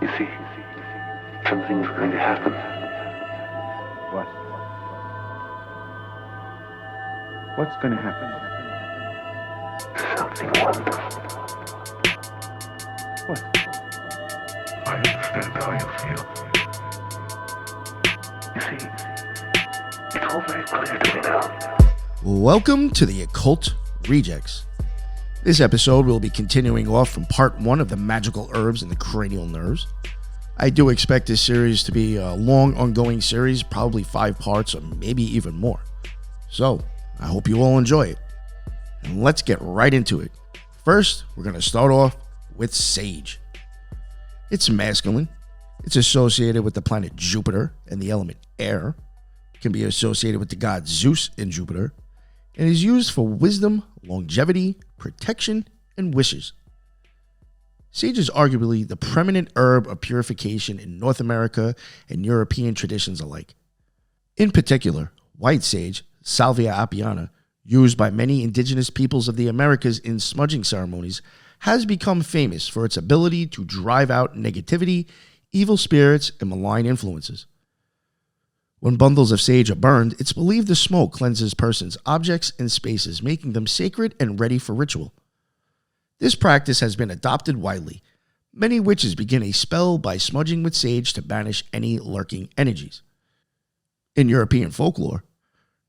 You see, something's going to happen. What? What's going to happen? Something wonderful. What? I understand how you feel. You see, it's all very clear to me now. Welcome to the Occult Rejects. This episode will be continuing off from part 1 of the magical herbs and the cranial nerves. I do expect this series to be a long ongoing series, probably 5 parts or maybe even more. So, I hope you all enjoy it. And let's get right into it. First, we're going to start off with sage. It's masculine. It's associated with the planet Jupiter and the element air. It can be associated with the god Zeus and Jupiter. And is used for wisdom, longevity, protection, and wishes. Sage is arguably the preeminent herb of purification in North America and European traditions alike. In particular, white sage, Salvia apiana, used by many indigenous peoples of the Americas in smudging ceremonies, has become famous for its ability to drive out negativity, evil spirits, and malign influences. When bundles of sage are burned, it's believed the smoke cleanses persons, objects, and spaces, making them sacred and ready for ritual. This practice has been adopted widely. Many witches begin a spell by smudging with sage to banish any lurking energies. In European folklore,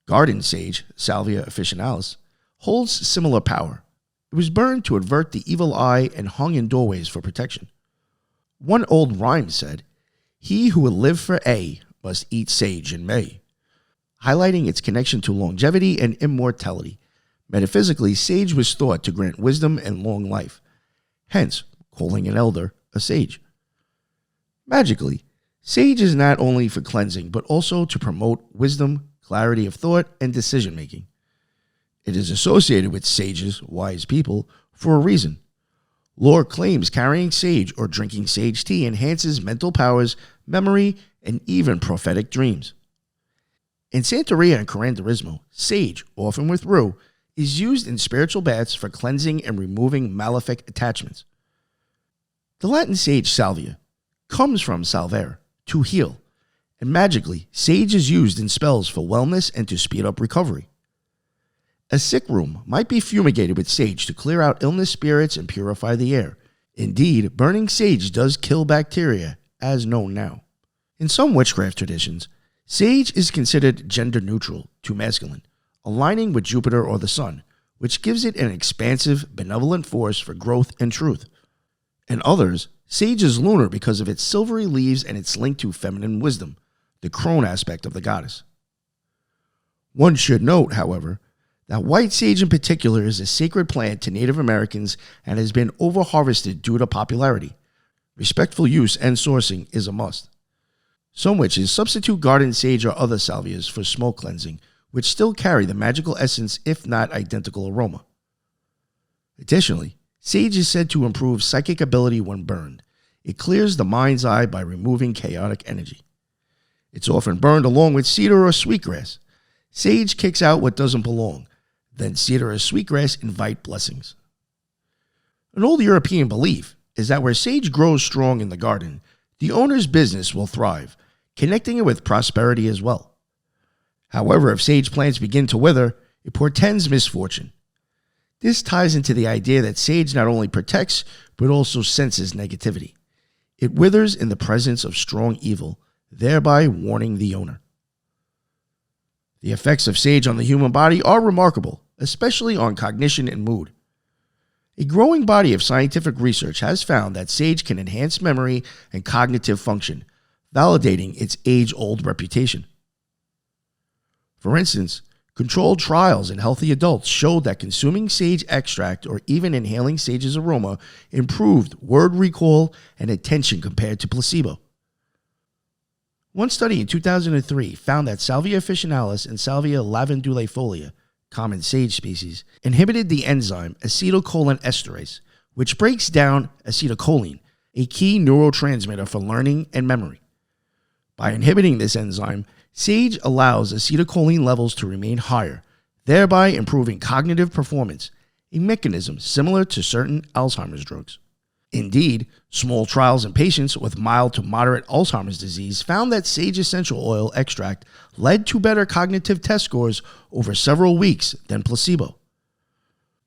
garden sage, Salvia officinalis, holds similar power. It was burned to avert the evil eye and hung in doorways for protection. One old rhyme said, "He who will live for A must eat sage in May," highlighting its connection to longevity and immortality. Metaphysically, sage was thought to grant wisdom and long life, hence calling an elder a sage. Magically, sage is not only for cleansing, but also to promote wisdom, clarity of thought, and decision-making. It is associated with sages, wise people, for a reason. Lore claims carrying sage or drinking sage tea enhances mental powers, memory, and even prophetic dreams. In Santeria and Curanderismo, sage, often with rue, is used in spiritual baths for cleansing and removing malefic attachments. The Latin sage salvia comes from salvare, to heal, and magically, sage is used in spells for wellness and to speed up recovery. A sick room might be fumigated with sage to clear out illness spirits and purify the air. Indeed, burning sage does kill bacteria, as known now. In some witchcraft traditions, sage is considered gender neutral to masculine, aligning with Jupiter or the sun, which gives it an expansive, benevolent force for growth and truth. In others, sage is lunar because of its silvery leaves and its link to feminine wisdom, the crone aspect of the goddess. One should note, however, that white sage in particular is a sacred plant to Native Americans and has been over-harvested due to popularity. Respectful use and sourcing is a must. Some witches substitute garden sage or other salvias for smoke cleansing, which still carry the magical essence if not identical aroma. Additionally, sage is said to improve psychic ability when burned. It clears the mind's eye by removing chaotic energy. It's often burned along with cedar or sweetgrass. Sage kicks out what doesn't belong. Then cedar or sweetgrass invite blessings. An old European belief is that where sage grows strong in the garden, the owner's business will thrive, connecting it with prosperity as well. However, if sage plants begin to wither, it portends misfortune. This ties into the idea that sage not only protects, but also senses negativity. It withers in the presence of strong evil, thereby warning the owner. The effects of sage on the human body are remarkable, especially on cognition and mood. A growing body of scientific research has found that sage can enhance memory and cognitive function, validating its age-old reputation. For instance, controlled trials in healthy adults showed that consuming sage extract or even inhaling sage's aroma improved word recall and attention compared to placebo. One study in 2003 found that Salvia officinalis and Salvia lavendulifolia, common sage species, inhibited the enzyme acetylcholinesterase, which breaks down acetylcholine, a key neurotransmitter for learning and memory. By inhibiting this enzyme, sage allows acetylcholine levels to remain higher, thereby improving cognitive performance, a mechanism similar to certain Alzheimer's drugs. Indeed, small trials in patients with mild to moderate Alzheimer's disease found that sage essential oil extract led to better cognitive test scores over several weeks than placebo.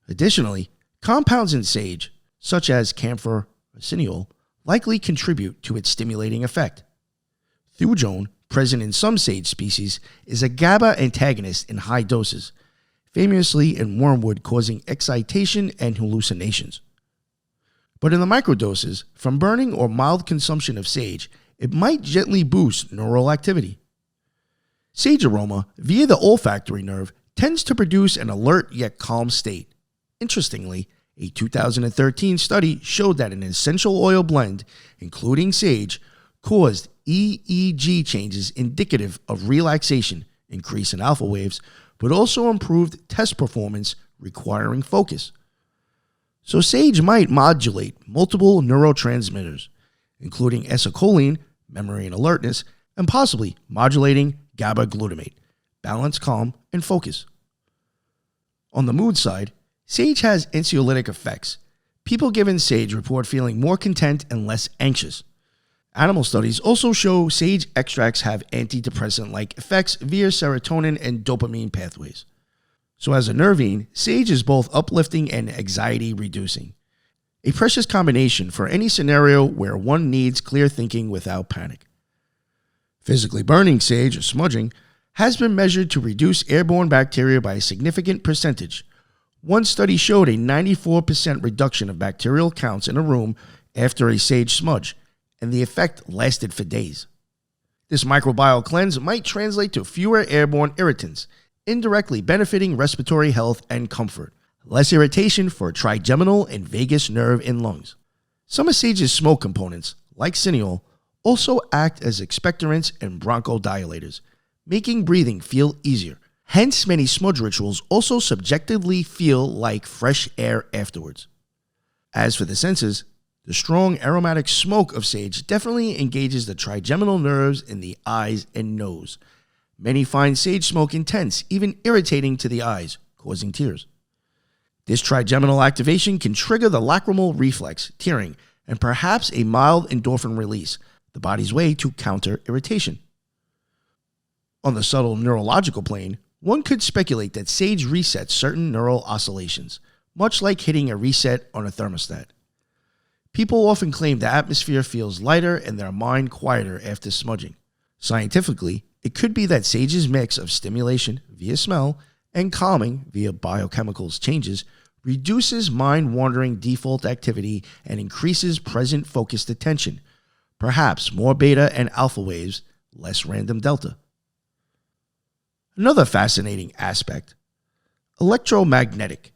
Additionally, compounds in sage, such as camphor or cranial, likely contribute to its stimulating effect. Thujone, present in some sage species, is a GABA antagonist in high doses, famously in wormwood causing excitation and hallucinations. But in the microdoses, from burning or mild consumption of sage, it might gently boost neural activity. Sage aroma, via the olfactory nerve, tends to produce an alert yet calm state. Interestingly, a 2013 study showed that an essential oil blend, including sage, caused EEG changes indicative of relaxation, increase in alpha waves, but also improved test performance requiring focus. So sage might modulate multiple neurotransmitters, including acetylcholine, memory and alertness, and possibly modulating GABA glutamate, balance, calm, and focus. On the mood side, sage has anxiolytic effects. People given sage report feeling more content and less anxious. Animal studies also show sage extracts have antidepressant-like effects via serotonin and dopamine pathways. So as a nervine, sage is both uplifting and anxiety reducing. A precious combination for any scenario where one needs clear thinking without panic. Physically burning sage, or smudging, has been measured to reduce airborne bacteria by a significant percentage. One study showed a 94% reduction of bacterial counts in a room after a sage smudge, and the effect lasted for days. This microbial cleanse might translate to fewer airborne irritants, indirectly benefiting respiratory health and comfort, less irritation for trigeminal and vagus nerve and lungs. Some of sage's smoke components, like cranial, also act as expectorants and bronchodilators, making breathing feel easier. Hence, many smudge rituals also subjectively feel like fresh air afterwards. As for the senses, the strong aromatic smoke of sage definitely engages the trigeminal nerves in the eyes and nose. Many find sage smoke intense, even irritating to the eyes, causing tears. This trigeminal activation can trigger the lacrimal reflex, tearing, and perhaps a mild endorphin release, the body's way to counter irritation. On the subtle neurological plane, one could speculate that sage resets certain neural oscillations, much like hitting a reset on a thermostat. People often claim the atmosphere feels lighter and their mind quieter after smudging. Scientifically, it could be that sage's mix of stimulation via smell and calming via biochemicals changes reduces mind-wandering default activity and increases present focused attention, perhaps more beta and alpha waves, less random delta. Another fascinating aspect, electromagnetic.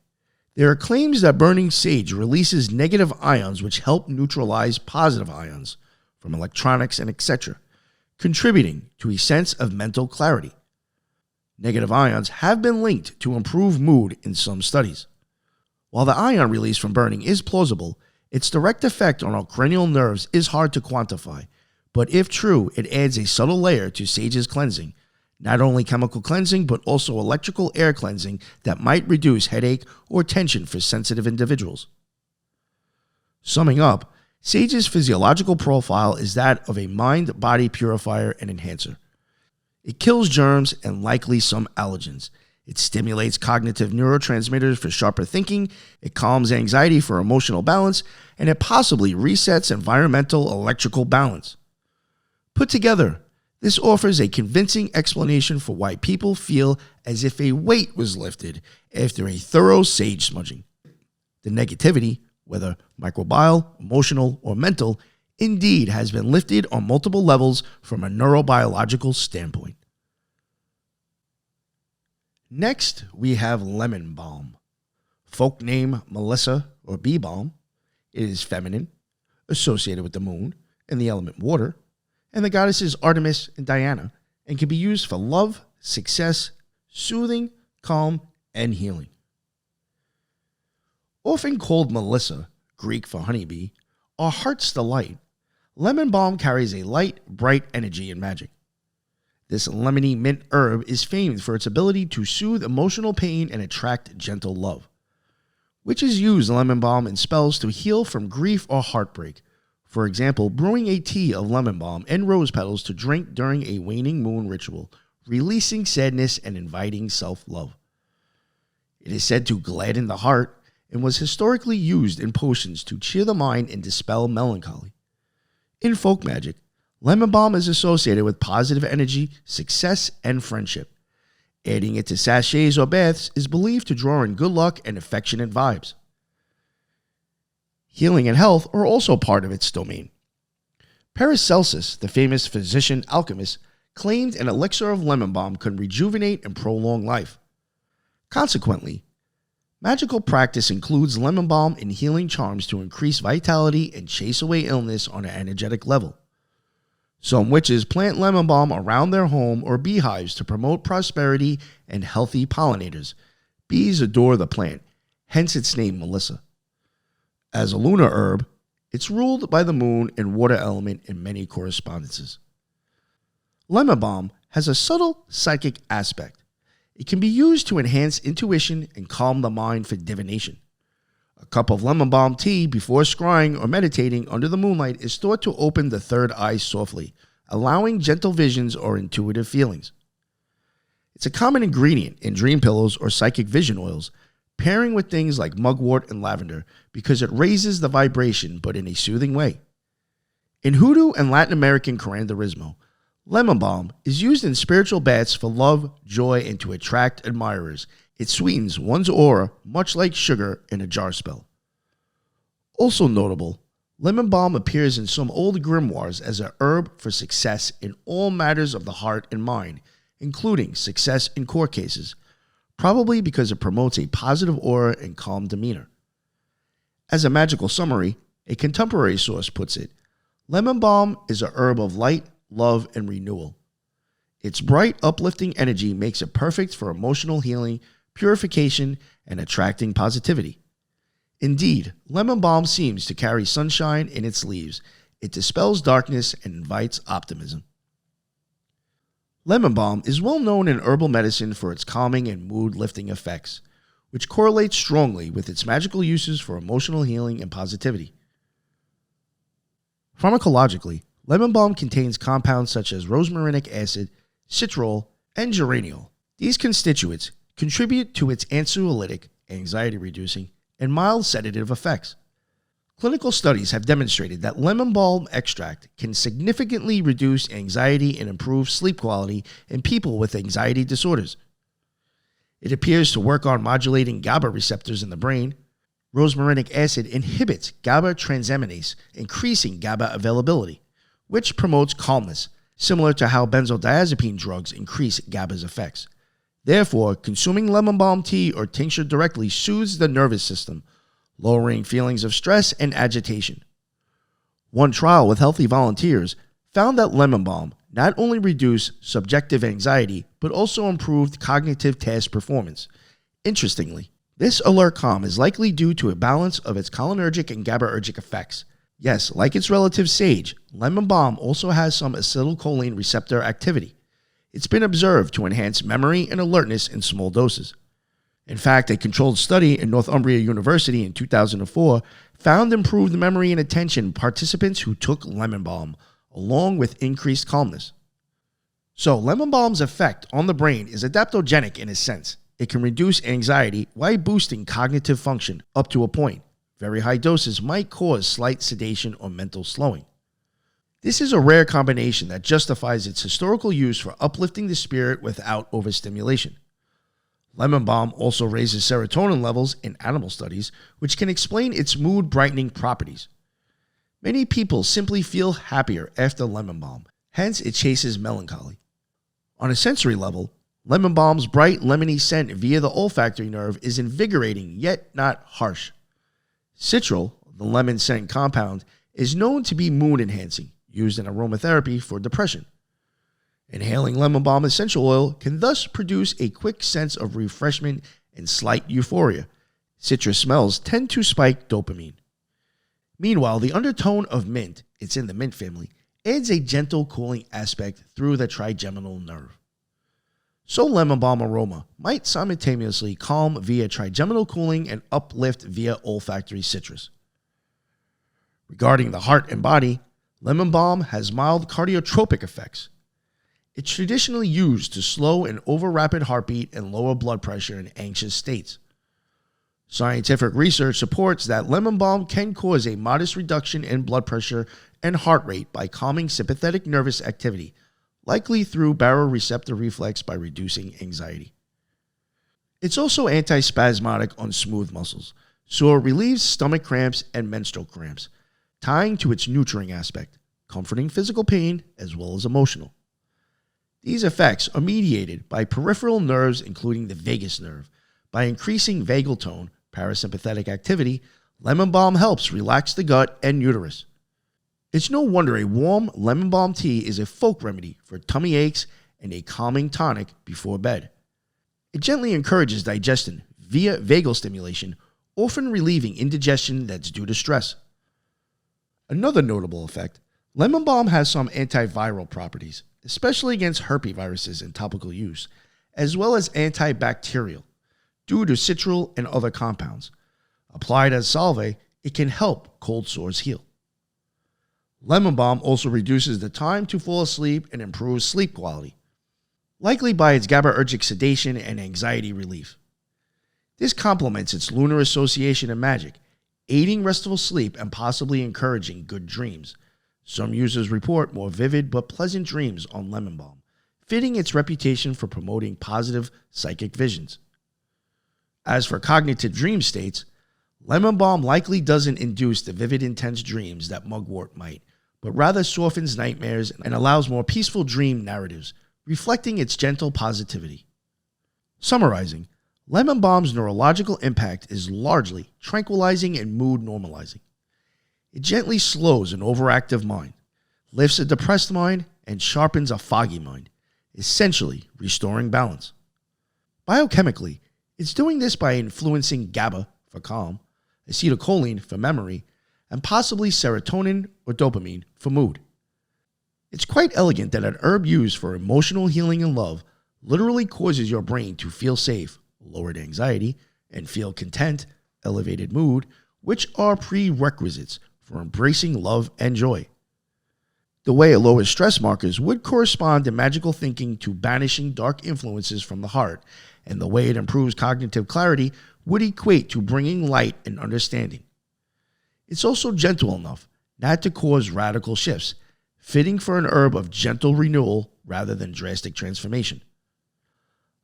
There are claims that burning sage releases negative ions which help neutralize positive ions from electronics and etc., contributing to a sense of mental clarity. Negative ions have been linked to improve mood in some studies. While the ion release from burning is plausible, its direct effect on our cranial nerves is hard to quantify, but if true, it adds a subtle layer to sage's cleansing, not only chemical cleansing, but also electrical air cleansing that might reduce headache or tension for sensitive individuals. Summing up, sage's physiological profile is that of a mind-body purifier and enhancer. It kills germs and likely some allergens. It stimulates cognitive neurotransmitters for sharper thinking, it calms anxiety for emotional balance, and it possibly resets environmental electrical balance. Put together, this offers a convincing explanation for why people feel as if a weight was lifted after a thorough sage smudging. The negativity, whether microbial, emotional, or mental, indeed has been lifted on multiple levels from a neurobiological standpoint. Next, we have lemon balm. Folk name Melissa or bee balm. It is feminine, associated with the moon and the element water, and the goddesses Artemis and Diana, and can be used for love, success, soothing, calm, and healing. Often called Melissa, Greek for honeybee, or heart's delight, lemon balm carries a light, bright energy and magic. This lemony mint herb is famed for its ability to soothe emotional pain and attract gentle love. Witches use lemon balm in spells to heal from grief or heartbreak. For example, brewing a tea of lemon balm and rose petals to drink during a waning moon ritual, releasing sadness and inviting self-love. It is said to gladden the heart and was historically used in potions to cheer the mind and dispel melancholy. In folk magic, lemon balm is associated with positive energy, success, and friendship. Adding it to sachets or baths is believed to draw in good luck and affectionate vibes. Healing and health are also part of its domain. Paracelsus, the famous physician alchemist, claimed an elixir of lemon balm could rejuvenate and prolong life. Consequently, magical practice includes lemon balm in healing charms to increase vitality and chase away illness on an energetic level. Some witches plant lemon balm around their home or beehives to promote prosperity and healthy pollinators. Bees adore the plant, hence its name Melissa. As a lunar herb, it's ruled by the moon and water element in many correspondences. Lemon balm has a subtle psychic aspect. It can be used to enhance intuition and calm the mind for divination. A cup of lemon balm tea before scrying or meditating under the moonlight is thought to open the third eye softly, allowing gentle visions or intuitive feelings. It's a common ingredient in dream pillows or psychic vision oils, pairing with things like mugwort and lavender because it raises the vibration but in a soothing way. In Hoodoo and Latin American curanderismo, lemon balm is used in spiritual baths for love, joy, and to attract admirers. It sweetens one's aura much like sugar in a jar spell. Also notable, lemon balm appears in some old grimoires as a herb for success in all matters of the heart and mind, including success in court cases, probably because it promotes a positive aura and calm demeanor. As a magical summary, a contemporary source puts it, lemon balm is a herb of light, love, and renewal. Its bright, uplifting energy makes it perfect for emotional healing, purification, and attracting positivity. Indeed, lemon balm seems to carry sunshine in its leaves. It dispels darkness and invites optimism. Lemon balm is well known in herbal medicine for its calming and mood-lifting effects, which correlates strongly with its magical uses for emotional healing and positivity. Pharmacologically, lemon balm contains compounds such as rosmarinic acid, citrol, and geraniol. These constituents contribute to its anxiolytic, anxiety-reducing, and mild sedative effects. Clinical studies have demonstrated that lemon balm extract can significantly reduce anxiety and improve sleep quality in people with anxiety disorders. It appears to work on modulating GABA receptors in the brain. Rosmarinic acid inhibits GABA transaminase, increasing GABA availability, which promotes calmness, similar to how benzodiazepine drugs increase GABA's effects. Therefore, consuming lemon balm tea or tincture directly soothes the nervous system, lowering feelings of stress and agitation. One trial with healthy volunteers found that lemon balm not only reduced subjective anxiety, but also improved cognitive task performance. Interestingly, this alert calm is likely due to a balance of its cholinergic and GABAergic effects. Yes, like its relative sage, lemon balm also has some acetylcholine receptor activity. It's been observed to enhance memory and alertness in small doses. In fact, a controlled study in Northumbria University in 2004 found improved memory and attention in participants who took lemon balm, along with increased calmness. So, lemon balm's effect on the brain is adaptogenic in a sense. It can reduce anxiety while boosting cognitive function up to a point. Very high doses might cause slight sedation or mental slowing. This is a rare combination that justifies its historical use for uplifting the spirit without overstimulation. Lemon balm also raises serotonin levels in animal studies, which can explain its mood-brightening properties. Many people simply feel happier after lemon balm, hence it chases melancholy. On a sensory level, lemon balm's bright lemony scent via the olfactory nerve is invigorating yet not harsh. Citrol, the lemon scent compound, is known to be mood-enhancing, used in aromatherapy for depression. Inhaling lemon balm essential oil can thus produce a quick sense of refreshment and slight euphoria. Citrus smells tend to spike dopamine. Meanwhile, the undertone of mint, it's in the mint family, adds a gentle cooling aspect through the trigeminal nerve. So lemon balm aroma might simultaneously calm via trigeminal cooling and uplift via olfactory citrus. Regarding the heart and body, lemon balm has mild cardiotropic effects. It's traditionally used to slow an over-rapid heartbeat and lower blood pressure in anxious states. Scientific research supports that lemon balm can cause a modest reduction in blood pressure and heart rate by calming sympathetic nervous activity, likely through baroreceptor reflex by reducing anxiety. It's also antispasmodic on smooth muscles, so it relieves stomach cramps and menstrual cramps, tying to its nurturing aspect, comforting physical pain as well as emotional. These effects are mediated by peripheral nerves, including the vagus nerve. By increasing vagal tone, parasympathetic activity, lemon balm helps relax the gut and uterus. It's no wonder a warm lemon balm tea is a folk remedy for tummy aches and a calming tonic before bed. It gently encourages digestion via vagal stimulation, often relieving indigestion that's due to stress. Another notable effect, lemon balm has some antiviral properties, especially against herpesviruses in topical use, as well as antibacterial, due to citral and other compounds. Applied as salve, it can help cold sores heal. Lemon balm also reduces the time to fall asleep and improves sleep quality, likely by its GABAergic sedation and anxiety relief. This complements its lunar association in magic, aiding restful sleep and possibly encouraging good dreams. Some users report more vivid but pleasant dreams on lemon balm, fitting its reputation for promoting positive psychic visions. As for cognitive dream states, lemon balm likely doesn't induce the vivid, intense dreams that mugwort might, but rather softens nightmares and allows more peaceful dream narratives, reflecting its gentle positivity. Summarizing, lemon balm's neurological impact is largely tranquilizing and mood normalizing. It gently slows an overactive mind, lifts a depressed mind, and sharpens a foggy mind, essentially restoring balance. Biochemically, it's doing this by influencing GABA for calm, acetylcholine for memory, and possibly serotonin or dopamine for mood. It's quite elegant that an herb used for emotional healing and love literally causes your brain to feel safe, lowered anxiety, and feel content, elevated mood, which are prerequisites for embracing love and joy. The way it lowers stress markers would correspond in magical thinking to banishing dark influences from the heart, and the way it improves cognitive clarity would equate to bringing light and understanding. It's also gentle enough not to cause radical shifts, fitting for an herb of gentle renewal rather than drastic transformation.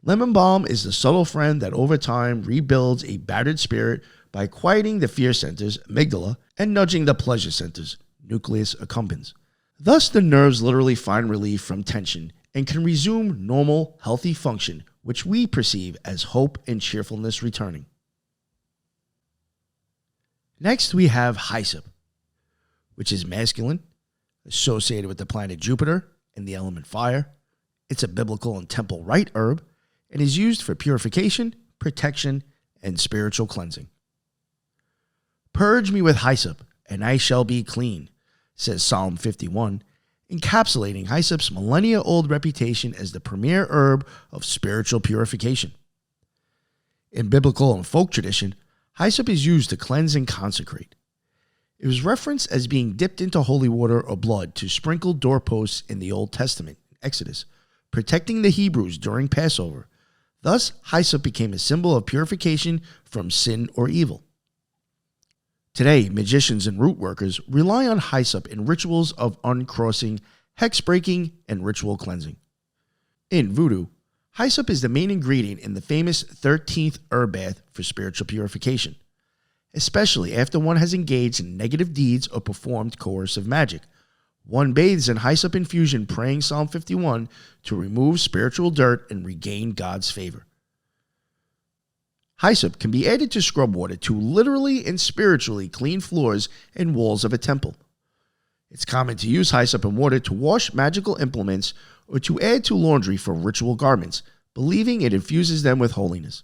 Lemon balm is the subtle friend that over time rebuilds a battered spirit by quieting the fear centers, amygdala, and nudging the pleasure centers, nucleus accumbens. Thus, the nerves literally find relief from tension and can resume normal, healthy function, which we perceive as hope and cheerfulness returning. Next, we have hyssop, which is masculine, associated with the planet Jupiter and the element fire. It's a biblical and temple rite herb and is used for purification, protection, and spiritual cleansing. Purge me with hyssop, and I shall be clean, says Psalm 51, encapsulating hyssop's millennia-old reputation as the premier herb of spiritual purification. In biblical and folk tradition, hyssop is used to cleanse and consecrate. It was referenced as being dipped into holy water or blood to sprinkle doorposts in the Old Testament, Exodus, protecting the Hebrews during Passover. Thus, hyssop became a symbol of purification from sin or evil. Today, magicians and root workers rely on hyssop in rituals of uncrossing, hex breaking, and ritual cleansing. In voodoo, hyssop is the main ingredient in the famous 13th herb bath for spiritual purification, especially after one has engaged in negative deeds or performed coercive magic. One bathes in hyssop infusion, praying Psalm 51 to remove spiritual dirt and regain God's favor. Hyssop can be added to scrub water to literally and spiritually clean floors and walls of a temple. It's common to use hyssop and water to wash magical implements or to add to laundry for ritual garments, believing it infuses them with holiness.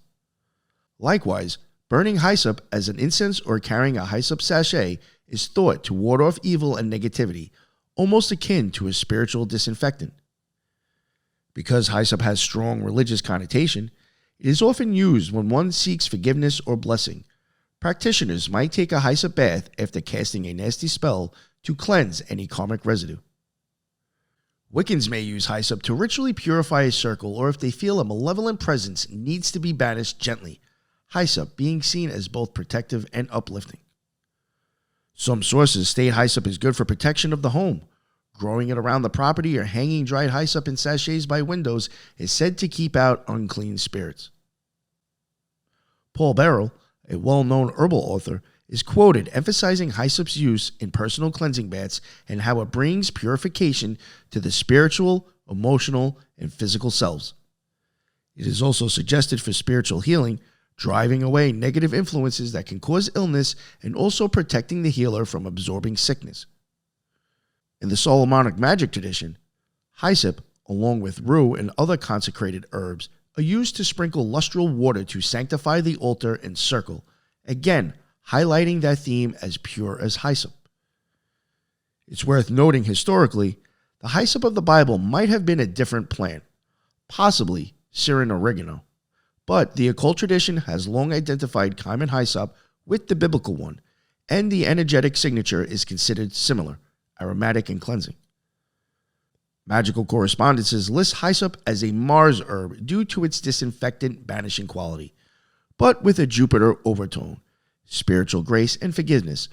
Likewise, burning hyssop as an incense or carrying a hyssop sachet is thought to ward off evil and negativity, almost akin to a spiritual disinfectant. Because hyssop has strong religious connotation, it is often used when one seeks forgiveness or blessing. Practitioners might take a hyssop bath after casting a nasty spell to cleanse any karmic residue. Wiccans may use hyssop to ritually purify a circle, or if they feel a malevolent presence needs to be banished gently, hyssop being seen as both protective and uplifting. Some sources state hyssop is good for protection of the home. Growing it around the property or hanging dried hyssop in sachets by windows is said to keep out unclean spirits. Paul Beryl, a well-known herbal author, is quoted emphasizing hyssop's use in personal cleansing baths and how it brings purification to the spiritual, emotional, and physical selves. It is also suggested for spiritual healing, driving away negative influences that can cause illness and also protecting the healer from absorbing sickness. In the Solomonic magic tradition, hyssop, along with rue and other consecrated herbs, are used to sprinkle lustral water to sanctify the altar and circle, again highlighting that theme as pure as hyssop. It's worth noting historically, the hyssop of the Bible might have been a different plant, possibly Syrian oregano, but the occult tradition has long identified common hyssop with the biblical one, and the energetic signature is considered similar, aromatic and cleansing. Magical correspondences list hyssop as a Mars herb due to its disinfectant banishing quality, but with a Jupiter overtone, spiritual grace and forgiveness,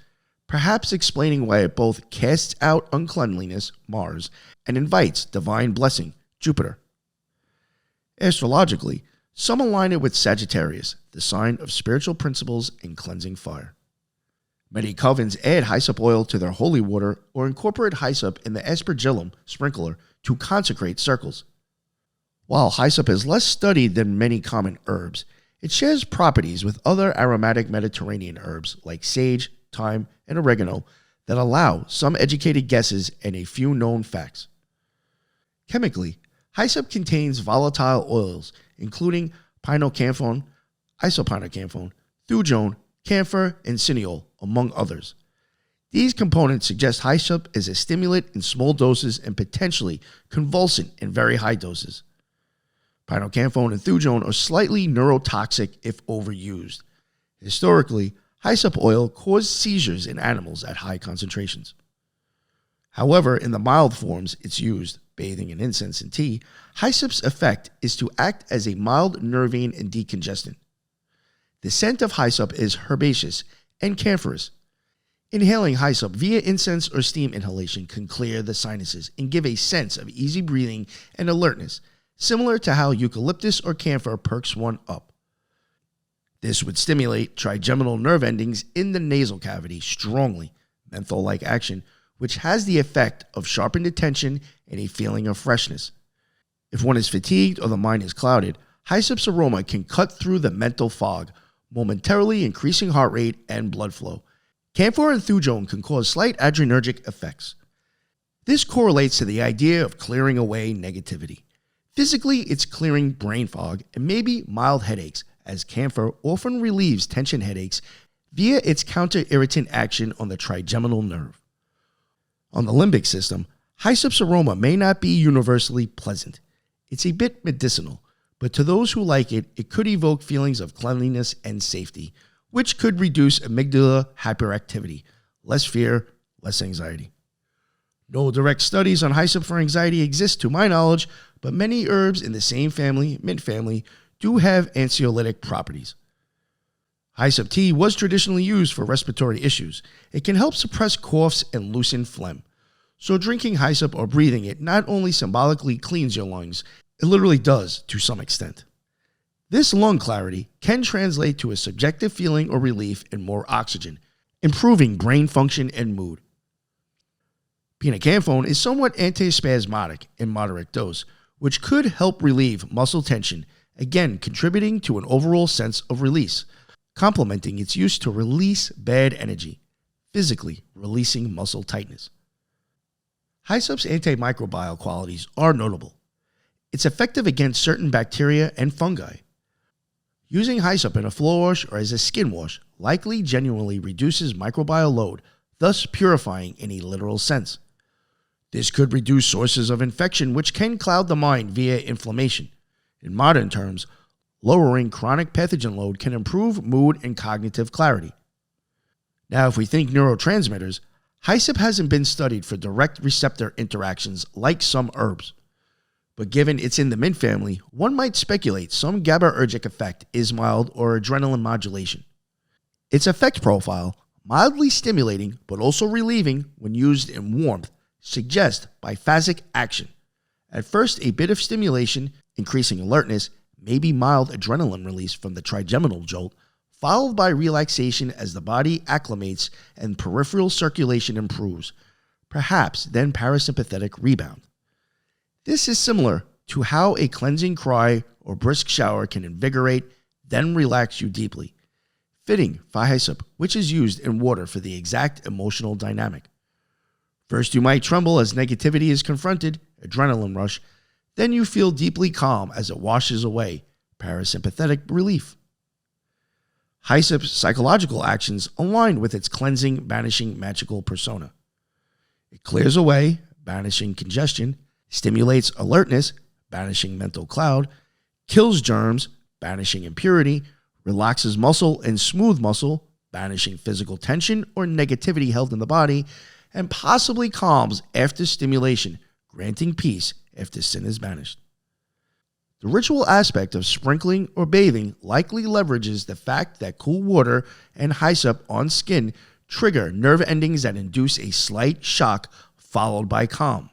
perhaps explaining why it both casts out uncleanliness, Mars, and invites divine blessing, Jupiter. Astrologically, some align it with Sagittarius, the sign of spiritual principles and cleansing fire. Many covens add hyssop oil to their holy water or incorporate hyssop in the aspergillum sprinkler to consecrate circles. While hyssop is less studied than many common herbs, it shares properties with other aromatic Mediterranean herbs like sage, thyme, and oregano that allow some educated guesses and a few known facts. Chemically, hyssop contains volatile oils, including pinocampone, isopinocampone, thujone, camphor, and cineol, among others. These components suggest hyssop is a stimulant in small doses and potentially convulsant in very high doses. Pinocampone and thujone are slightly neurotoxic if overused. Historically, hyssop oil caused seizures in animals at high concentrations. However, in the mild forms it's used, bathing in incense and tea, hyssop's effect is to act as a mild nervine and decongestant. The scent of hyssop is herbaceous and camphorous. Inhaling hyssop via incense or steam inhalation can clear the sinuses and give a sense of easy breathing and alertness, similar to how eucalyptus or camphor perks one up. This would stimulate trigeminal nerve endings in the nasal cavity strongly, menthol-like action, which has the effect of sharpened attention and a feeling of freshness. If one is fatigued or the mind is clouded, hyssop's aroma can cut through the mental fog, momentarily increasing heart rate and blood flow. Camphor and thujone can cause slight adrenergic effects. This correlates to the idea of clearing away negativity. Physically, it's clearing brain fog and maybe mild headaches, as camphor often relieves tension headaches via its counter-irritant action on the trigeminal nerve. On the limbic system, hyssop's aroma may not be universally pleasant. It's a bit medicinal, but to those who like it, it could evoke feelings of cleanliness and safety, which could reduce amygdala hyperactivity, less fear, less anxiety. No direct studies on hyssop for anxiety exist to my knowledge, but many herbs in the same family, mint family, do have anxiolytic properties. Hyssop tea was traditionally used for respiratory issues. It can help suppress coughs and loosen phlegm. So drinking hyssop or breathing it not only symbolically cleans your lungs, it literally does to some extent. This lung clarity can translate to a subjective feeling or relief in more oxygen, improving brain function and mood. Pinocampone is somewhat antispasmodic in moderate dose, which could help relieve muscle tension, again contributing to an overall sense of release, complementing its use to release bad energy, physically releasing muscle tightness. Hyssop's antimicrobial qualities are notable. It's effective against certain bacteria and fungi. Using hyssop in a floor wash or as a skin wash likely genuinely reduces microbial load, thus purifying in a literal sense. This could reduce sources of infection, which can cloud the mind via inflammation. In modern terms, lowering chronic pathogen load can improve mood and cognitive clarity. Now, if we think neurotransmitters, hyssop hasn't been studied for direct receptor interactions like some herbs. But given it's in the mint family, one might speculate some GABAergic effect is mild or adrenaline modulation. Its effect profile, mildly stimulating but also relieving when used in warmth, suggests biphasic action. At first, a bit of stimulation, increasing alertness, maybe mild adrenaline release from the trigeminal jolt, followed by relaxation as the body acclimates and peripheral circulation improves, perhaps then parasympathetic rebound. This is similar to how a cleansing cry or brisk shower can invigorate, then relax you deeply. Fitting for hyssop, which is used in water for the exact emotional dynamic. First, you might tremble as negativity is confronted, adrenaline rush. Then you feel deeply calm as it washes away, parasympathetic relief. Hyssop's psychological actions align with its cleansing, banishing magical persona. It clears away, banishing congestion, stimulates alertness, banishing mental cloud, kills germs, banishing impurity, relaxes muscle and smooth muscle, banishing physical tension or negativity held in the body, and possibly calms after stimulation, granting peace after sin is banished. The ritual aspect of sprinkling or bathing likely leverages the fact that cool water and hyssop on skin trigger nerve endings that induce a slight shock followed by calm,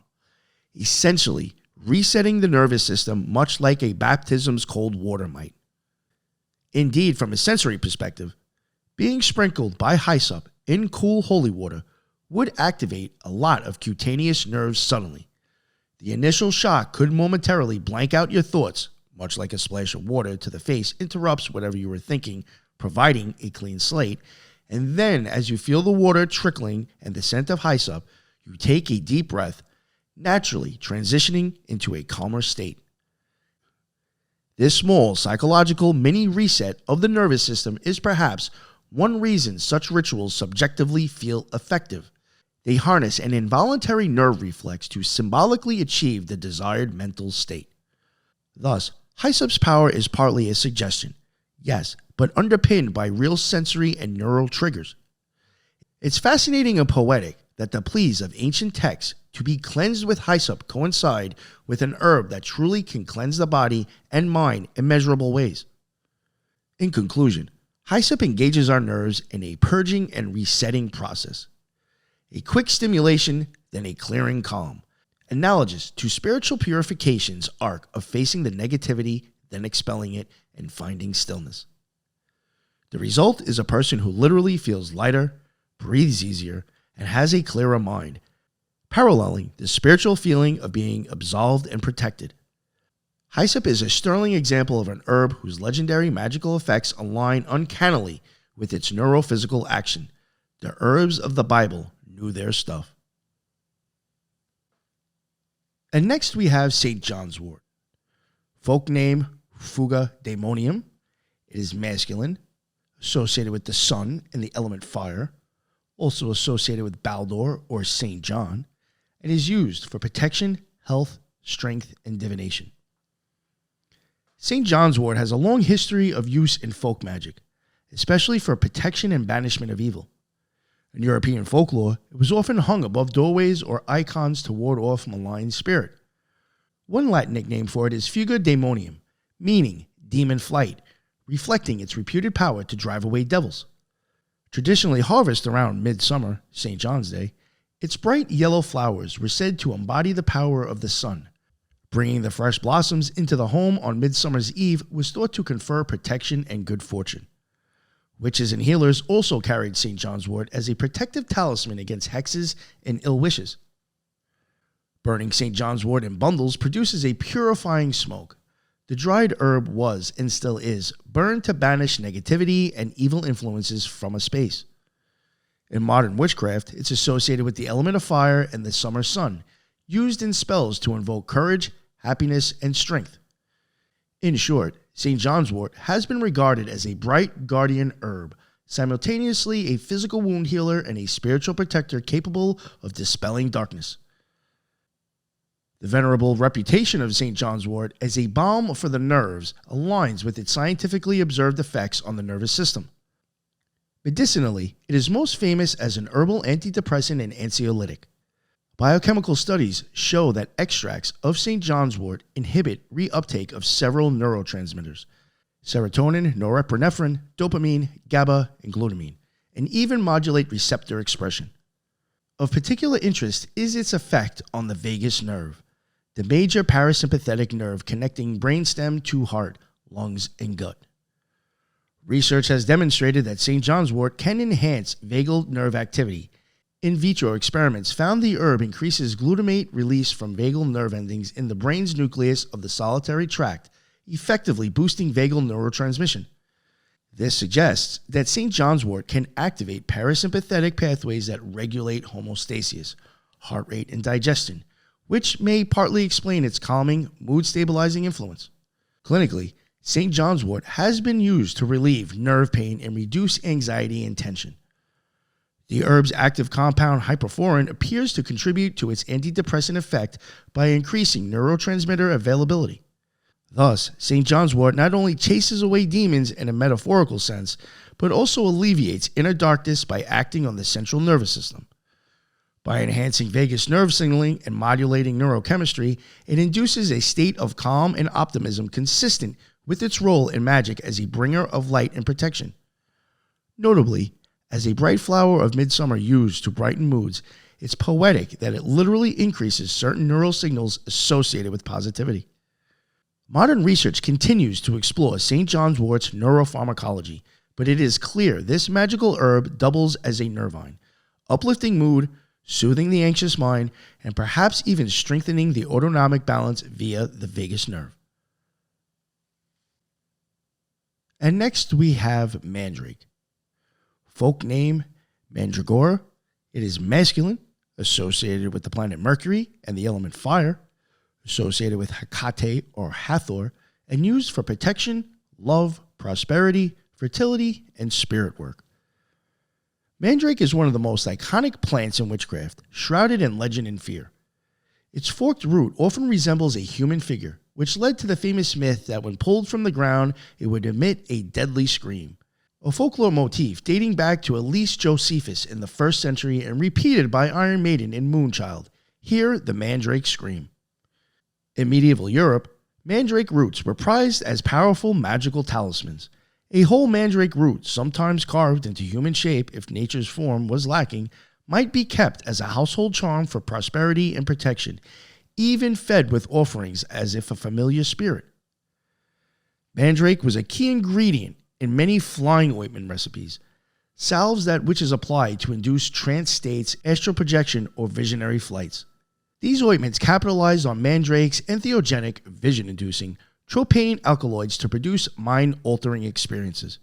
essentially resetting the nervous system much like a baptism's cold water might. Indeed, from a sensory perspective, being sprinkled by hyssop in cool holy water would activate a lot of cutaneous nerves suddenly. The initial shock could momentarily blank out your thoughts, much like a splash of water to the face interrupts whatever you were thinking, providing a clean slate. And then, as you feel the water trickling and the scent of hyssop, you take a deep breath, naturally transitioning into a calmer state. This small psychological mini reset of the nervous system is perhaps one reason such rituals subjectively feel effective. They harness an involuntary nerve reflex to symbolically achieve the desired mental state. Thus, hyssop's power is partly a suggestion, yes, but underpinned by real sensory and neural triggers. It's fascinating and poetic that the pleas of ancient texts to be cleansed with hyssop coincide with an herb that truly can cleanse the body and mind in measurable ways. In conclusion, hyssop engages our nerves in a purging and resetting process. A quick stimulation, then a clearing calm, analogous to spiritual purification's arc of facing the negativity, then expelling it, and finding stillness. The result is a person who literally feels lighter, breathes easier, and has a clearer mind, paralleling the spiritual feeling of being absolved and protected. Hyssop is a sterling example of an herb whose legendary magical effects align uncannily with its neurophysical action. The herbs of the Bible knew their stuff. And next we have St. John's wort. Folk name Fuga daemonium. It is masculine, associated with the sun and the element fire, also associated with Baldur or St. John, and is used for protection, health, strength, and divination. St. John's wort has a long history of use in folk magic, especially for protection and banishment of evil. In European folklore, it was often hung above doorways or icons to ward off malign spirit. One Latin nickname for it is Fuga daemonium, meaning demon flight, reflecting its reputed power to drive away devils. Traditionally harvested around midsummer, St. John's Day, its bright yellow flowers were said to embody the power of the sun. Bringing the fresh blossoms into the home on Midsummer's Eve was thought to confer protection and good fortune. Witches and healers also carried St. John's wort as a protective talisman against hexes and ill wishes. Burning St. John's wort in bundles produces a purifying smoke. The dried herb was, and still is, burned to banish negativity and evil influences from a space. In modern witchcraft, it's associated with the element of fire and the summer sun, used in spells to invoke courage, happiness, and strength. In short, St. John's wort has been regarded as a bright guardian herb, simultaneously a physical wound healer and a spiritual protector capable of dispelling darkness. The venerable reputation of St. John's wort as a balm for the nerves aligns with its scientifically observed effects on the nervous system. Medicinally, it is most famous as an herbal antidepressant and anxiolytic. Biochemical studies show that extracts of St. John's wort inhibit reuptake of several neurotransmitters: serotonin, norepinephrine, dopamine, GABA, and glutamine, and even modulate receptor expression. Of particular interest is its effect on the vagus nerve, the major parasympathetic nerve connecting brainstem to heart, lungs, and gut. Research has demonstrated that St. John's wort can enhance vagal nerve activity. In vitro experiments found the herb increases glutamate release from vagal nerve endings in the brain's nucleus of the solitary tract, effectively boosting vagal neurotransmission. This suggests that St. John's wort can activate parasympathetic pathways that regulate homeostasis, heart rate, and digestion, which may partly explain its calming, mood-stabilizing influence. Clinically, St. John's wort has been used to relieve nerve pain and reduce anxiety and tension. The herb's active compound hyperforin appears to contribute to its antidepressant effect by increasing neurotransmitter availability. Thus, St. John's wort not only chases away demons in a metaphorical sense, but also alleviates inner darkness by acting on the central nervous system. By enhancing vagus nerve signaling and modulating neurochemistry, it induces a state of calm and optimism consistent with its role in magic as a bringer of light and protection. Notably, as a bright flower of midsummer used to brighten moods, it's poetic that it literally increases certain neural signals associated with positivity. Modern research continues to explore St. John's wort's neuropharmacology, but it is clear this magical herb doubles as a nervine, uplifting mood, soothing the anxious mind, and perhaps even strengthening the autonomic balance via the vagus nerve. And next we have mandrake. Folk name mandragora. It is masculine, associated with the planet Mercury and the element fire, associated with Hecate or Hathor, and used for protection, love, prosperity, fertility, and spirit work. Mandrake is one of the most iconic plants in witchcraft, shrouded in legend and fear. Its forked root often resembles a human figure, which led to the famous myth that when pulled from the ground, it would emit a deadly scream. A folklore motif dating back to at least Josephus in the 1st century and repeated by Iron Maiden in Moonchild. Hear the mandrake scream. In medieval Europe, mandrake roots were prized as powerful magical talismans. A whole mandrake root, sometimes carved into human shape if nature's form was lacking, might be kept as a household charm for prosperity and protection, even fed with offerings as if a familiar spirit. Mandrake was a key ingredient in many flying ointment recipes, salves that witches applied to induce trance states, astral projection, or visionary flights. These ointments capitalized on mandrake's entheogenic, vision-inducing, tropane alkaloids to produce mind-altering experiences.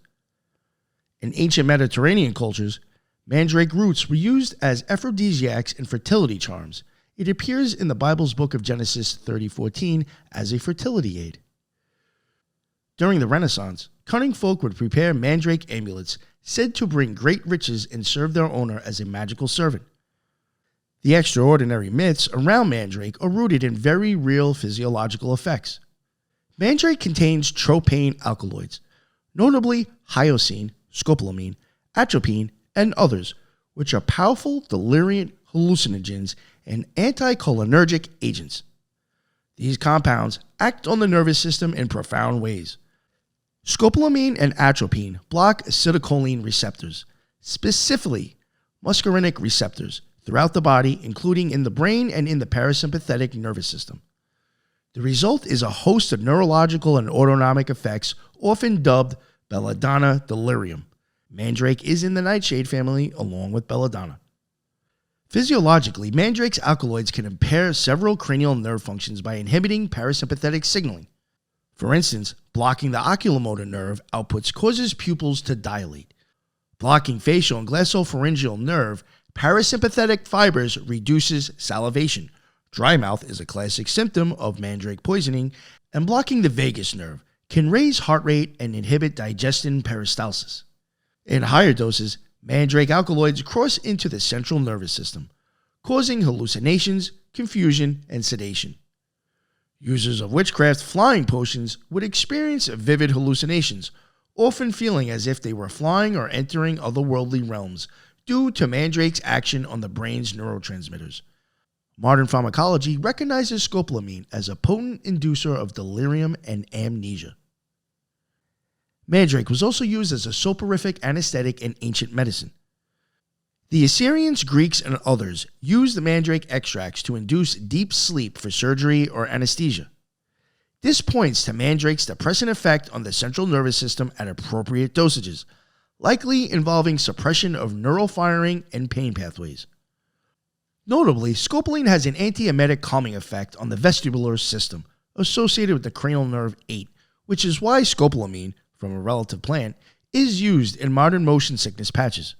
In ancient Mediterranean cultures, mandrake roots were used as aphrodisiacs and fertility charms. It appears in the Bible's book of Genesis 30:14 as a fertility aid. During the Renaissance, cunning folk would prepare mandrake amulets said to bring great riches and serve their owner as a magical servant. The extraordinary myths around mandrake are rooted in very real physiological effects. Mandrake contains tropane alkaloids, notably hyoscine, scopolamine, atropine, and others, which are powerful deliriant hallucinogens and anticholinergic agents. These compounds act on the nervous system in profound ways. Scopolamine and atropine block acetylcholine receptors, specifically muscarinic receptors, throughout the body, including in the brain and in the parasympathetic nervous system. The result is a host of neurological and autonomic effects, often dubbed belladonna delirium. Mandrake is in the nightshade family along with belladonna. Physiologically, mandrake's alkaloids can impair several cranial nerve functions by inhibiting parasympathetic signaling. For instance, blocking the oculomotor nerve outputs causes pupils to dilate. Blocking facial and glossopharyngeal nerve parasympathetic fibers reduces salivation. Dry mouth is a classic symptom of mandrake poisoning, and blocking the vagus nerve can raise heart rate and inhibit digestion peristalsis. In higher doses, mandrake alkaloids cross into the central nervous system, causing hallucinations, confusion, and sedation. Users of witchcraft flying potions would experience vivid hallucinations, often feeling as if they were flying or entering otherworldly realms due to mandrake's action on the brain's neurotransmitters. Modern pharmacology recognizes scopolamine as a potent inducer of delirium and amnesia. Mandrake was also used as a soporific anesthetic in ancient medicine. The Assyrians, Greeks, and others used the mandrake extracts to induce deep sleep for surgery or anesthesia. This points to mandrake's depressant effect on the central nervous system at appropriate dosages, likely involving suppression of neural firing and pain pathways. Notably, scopolamine has an antiemetic calming effect on the vestibular system associated with the cranial nerve 8, which is why scopolamine, from a relative plant, is used in modern motion sickness patches.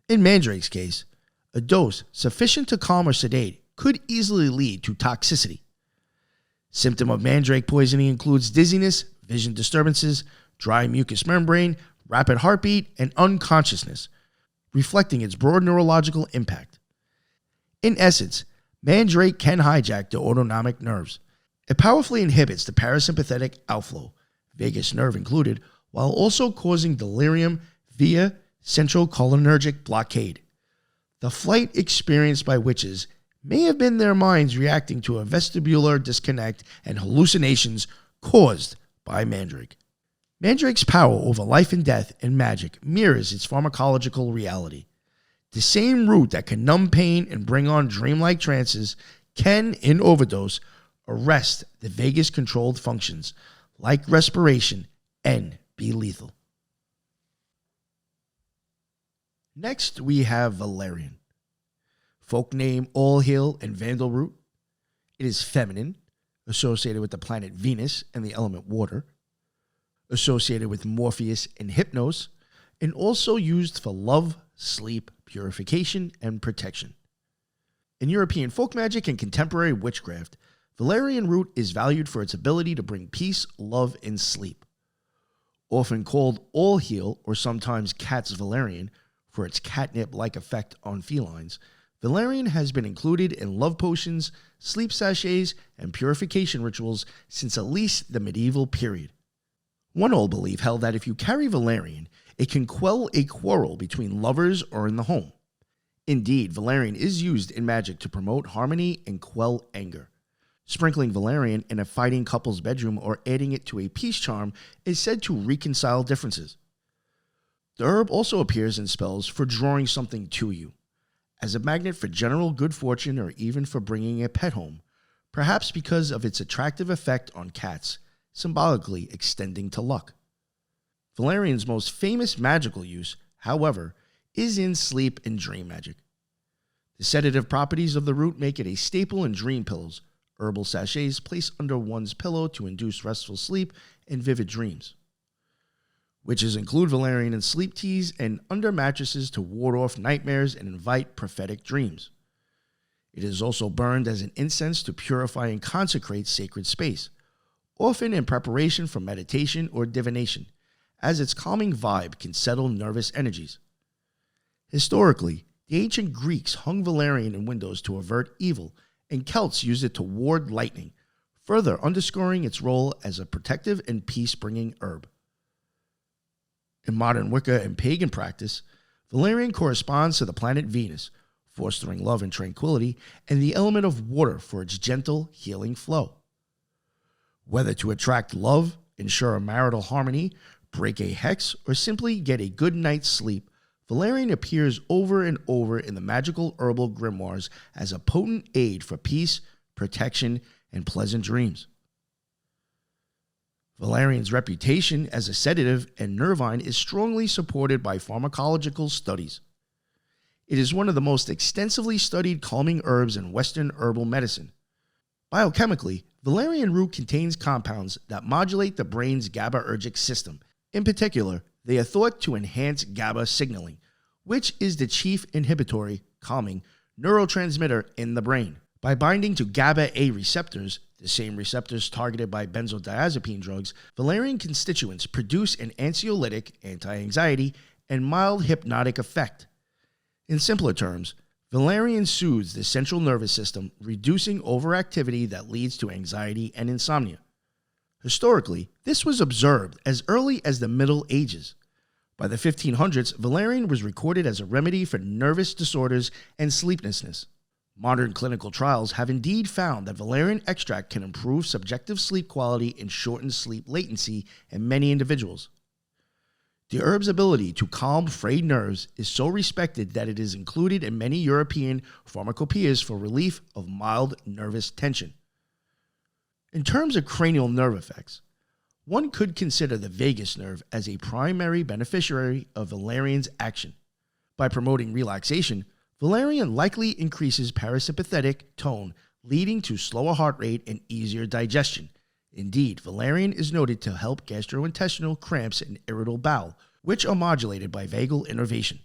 In mandrake's case, a dose sufficient to calm or sedate could easily lead to toxicity. Symptom of mandrake poisoning includes dizziness, vision disturbances, dry mucous membrane, rapid heartbeat, and unconsciousness, reflecting its broad neurological impact. In essence, mandrake can hijack the autonomic nerves. It powerfully inhibits the parasympathetic outflow, vagus nerve included, while also causing delirium via central cholinergic blockade. The flight experienced by witches may have been their minds reacting to a vestibular disconnect and hallucinations caused by mandrake. Mandrake's power over life and death and magic mirrors its pharmacological reality. The same root that can numb pain and bring on dreamlike trances can, in overdose, arrest the vagus-controlled functions, like respiration, and be lethal. Next, we have valerian. Folk name all hail and vandal root. It is feminine, associated with the planet Venus and the element water, associated with Morpheus and Hypnos, and also used for love, sleep, purification, and protection. In European folk magic and contemporary witchcraft, valerian root is valued for its ability to bring peace, love, and sleep. Often called all heal or sometimes cat's valerian for its catnip-like effect on felines, valerian has been included in love potions, sleep sachets, and purification rituals since at least the medieval period. One old belief held that if you carry valerian, it can quell a quarrel between lovers or in the home. Indeed, valerian is used in magic to promote harmony and quell anger. Sprinkling valerian in a fighting couple's bedroom or adding it to a peace charm is said to reconcile differences. The herb also appears in spells for drawing something to you, as a magnet for general good fortune or even for bringing a pet home, perhaps because of its attractive effect on cats, symbolically extending to luck. Valerian's most famous magical use, however, is in sleep and dream magic. The sedative properties of the root make it a staple in dream pillows, herbal sachets placed under one's pillow to induce restful sleep and vivid dreams. Witches include valerian in sleep teas and under mattresses to ward off nightmares and invite prophetic dreams. It is also burned as an incense to purify and consecrate sacred space, often in preparation for meditation or divination, as its calming vibe can settle nervous energies. Historically, the ancient Greeks hung valerian in windows to avert evil, and Celts used it to ward lightning, further underscoring its role as a protective and peace-bringing herb. In modern Wicca and pagan practice, valerian corresponds to the planet Venus, fostering love and tranquility, and the element of water for its gentle, healing flow. Whether to attract love, ensure a marital harmony, break a hex, or simply get a good night's sleep, valerian appears over and over in the magical herbal grimoires as a potent aid for peace, protection, and pleasant dreams. Valerian's reputation as a sedative and nervine is strongly supported by pharmacological studies. It is one of the most extensively studied calming herbs in Western herbal medicine. Biochemically, valerian root contains compounds that modulate the brain's GABAergic system. In particular, they are thought to enhance GABA signaling, which is the chief inhibitory, calming, neurotransmitter in the brain. By binding to GABA-A receptors, the same receptors targeted by benzodiazepine drugs, valerian constituents produce an anxiolytic, anti-anxiety, and mild hypnotic effect. In simpler terms, Valerian soothes the central nervous system, reducing overactivity that leads to anxiety and insomnia. Historically, this was observed as early as the Middle Ages. By the 1500s, valerian was recorded as a remedy for nervous disorders and sleeplessness. Modern clinical trials have indeed found that valerian extract can improve subjective sleep quality and shorten sleep latency in many individuals. The herb's ability to calm frayed nerves is so respected that it is included in many European pharmacopoeias for relief of mild nervous tension. In terms of cranial nerve effects, one could consider the vagus nerve as a primary beneficiary of valerian's action. By promoting relaxation, valerian likely increases parasympathetic tone, leading to slower heart rate and easier digestion. Indeed, valerian is noted to help gastrointestinal cramps and irritable bowel, which are modulated by vagal innervation.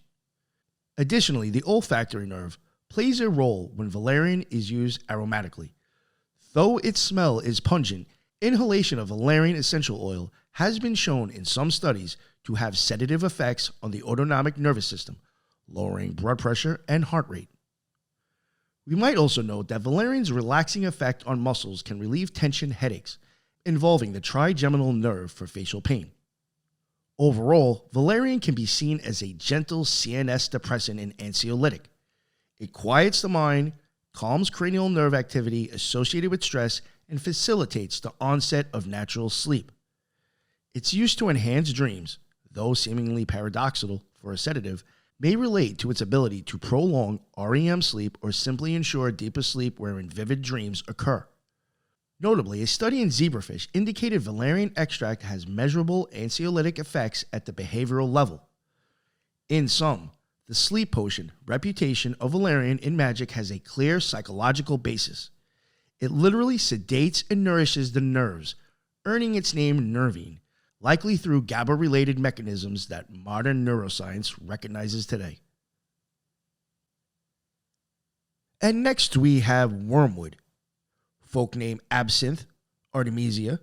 Additionally, the olfactory nerve plays a role when valerian is used aromatically. Though its smell is pungent, inhalation of valerian essential oil has been shown in some studies to have sedative effects on the autonomic nervous system, lowering blood pressure and heart rate. We might also note that valerian's relaxing effect on muscles can relieve tension headaches, involving the trigeminal nerve for facial pain. Overall, valerian can be seen as a gentle CNS depressant and anxiolytic. It quiets the mind, calms cranial nerve activity associated with stress, and facilitates the onset of natural sleep. Its use to enhance dreams, though seemingly paradoxical for a sedative, may relate to its ability to prolong REM sleep or simply ensure deeper sleep wherein vivid dreams occur. Notably, a study in zebrafish indicated valerian extract has measurable anxiolytic effects at the behavioral level. In sum, the sleep potion reputation of valerian in magic has a clear psychological basis. It literally sedates and nourishes the nerves, earning its name nervine, likely through GABA-related mechanisms that modern neuroscience recognizes today. And next we have wormwood. Folk name absinthe, artemisia.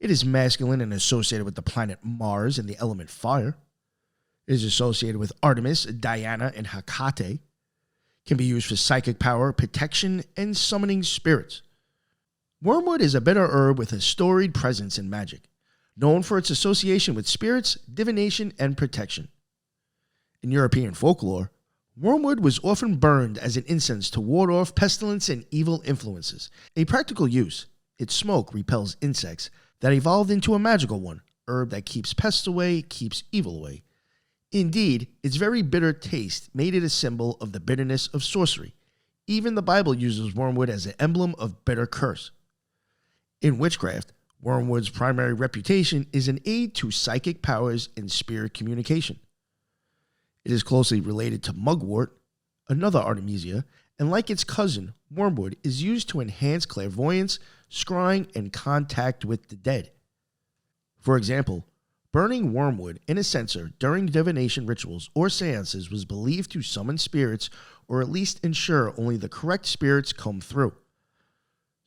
It is masculine and associated with the planet Mars and the element fire. It is associated with Artemis, Diana, and Hecate. Can be used for psychic power, protection, and summoning spirits. Wormwood is a bitter herb with a storied presence in magic, known for its association with spirits, divination, and protection. In European folklore, wormwood was often burned as an incense to ward off pestilence and evil influences. A practical use, its smoke repels insects that evolved into a magical one, herb that keeps pests away, keeps evil away. Indeed, its very bitter taste made it a symbol of the bitterness of sorcery. Even the Bible uses wormwood as an emblem of bitter curse. In witchcraft, wormwood's primary reputation is an aid to psychic powers and spirit communication. It is closely related to mugwort, another artemisia, and like its cousin, wormwood is used to enhance clairvoyance, scrying, and contact with the dead. For example, burning wormwood in a censer during divination rituals or seances was believed to summon spirits or at least ensure only the correct spirits come through.